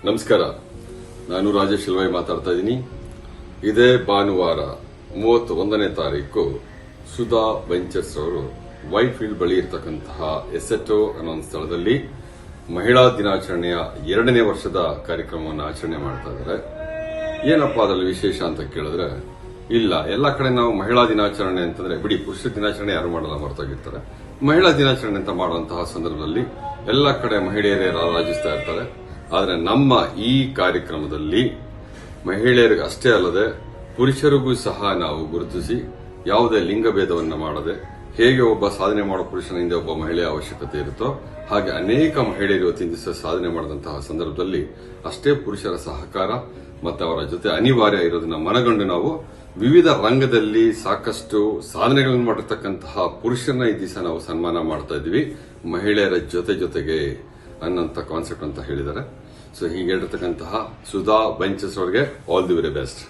ನಮಸ್ಕಾರ, ನಾನು ರಾಜೇಶ್ ಶಿಲ್ವಾಯಿ ಮಾತಾಡ್ತಾ ಇದ್ದೀನಿ. ಇದೇ ಭಾನುವಾರ 31ನೇ ತಾರೀಕು ಸುಧಾ ವೆಂಚರ್ಸ್ ಅವರು ವೈಟ್ ಫೀಲ್ಡ್ ಬಳಿ ಇರತಕ್ಕಂತಹ ಎಸೆಟೋ ಅನ್ನೋ ಒಂದು ಸ್ಥಳದಲ್ಲಿ ಮಹಿಳಾ ದಿನಾಚರಣೆಯ 2ನೇ ವರ್ಷದ ಕಾರ್ಯಕ್ರಮವನ್ನು ಆಚರಣೆ ಮಾಡ್ತಾ ಇದ್ದಾರೆ. ಏನಪ್ಪಾ ಅದರಲ್ಲಿ ವಿಶೇಷ ಅಂತ ಕೇಳಿದ್ರೆ, ಇಲ್ಲ ಎಲ್ಲ ಕಡೆ ನಾವು ಮಹಿಳಾ ದಿನಾಚರಣೆ ಅಂತಂದ್ರೆ ಬಿಡಿ, ಪುರುಷ ದಿನಾಚರಣೆ ಯಾರು ಮಾಡಲ್ಲ, ಮರೆತೋಗಿರ್ತಾರೆ. ಮಹಿಳಾ ದಿನಾಚರಣೆ ಅಂತ ಮಾಡುವಂತಹ ಸಂದರ್ಭದಲ್ಲಿ ಎಲ್ಲ ಕಡೆ ಮಹಿಳೆಯರೇ ರಾರಾಜಿಸ್ತಾ ಇರ್ತಾರೆ. ಆದರೆ ನಮ್ಮ ಈ ಕಾರ್ಯಕ್ರಮದಲ್ಲಿ ಮಹಿಳೆಯರಿಗೆ ಅಷ್ಟೇ ಅಲ್ಲದೆ ಪುರುಷರಿಗೂ ಸಹ ನಾವು ಗುರುತಿಸಿ ಯಾವುದೇ ಲಿಂಗಭೇದವನ್ನು ಮಾಡದೆ, ಹೇಗೆ ಒಬ್ಬ ಸಾಧನೆ ಮಾಡೋ ಪುರುಷನ ಹಿಂದೆ ಒಬ್ಬ ಮಹಿಳೆಯ ಅವಶ್ಯಕತೆ ಇರುತ್ತೋ ಹಾಗೆ ಅನೇಕ ಮಹಿಳೆಯರು ಇವತ್ತಿನ ದಿವಸ ಸಾಧನೆ ಮಾಡಿದಂತಹ ಸಂದರ್ಭದಲ್ಲಿ ಅಷ್ಟೇ ಪುರುಷರ ಸಹಕಾರ ಮತ್ತು ಅವರ ಜೊತೆ ಅನಿವಾರ್ಯ ಇರೋದನ್ನ ಮನಗಂಡು ನಾವು ವಿವಿಧ ರಂಗದಲ್ಲಿ ಸಾಕಷ್ಟು ಸಾಧನೆಗಳನ್ನು ಮಾಡಿರ್ತಕ್ಕಂತಹ ಪುರುಷರನ್ನ ಈ ದಿವಸ ನಾವು ಸನ್ಮಾನ ಮಾಡ್ತಾ ಇದ್ವಿ, ಮಹಿಳೆಯರ ಜೊತೆಗೆ ಅನ್ನೋಂಥ ಕಾನ್ಸೆಪ್ಟ್ ಅಂತ ಹೇಳಿದ್ದಾರೆ. ಸೊ ಹೀಗೆ ಹೇಳಿರ್ತಕ್ಕಂತಹ ಸುಧಾ ವೆಂಚರ್ಸ್ ಅವರಿಗೆ ಆಲ್ ದಿ ವೆರಿ ಬೆಸ್ಟ್.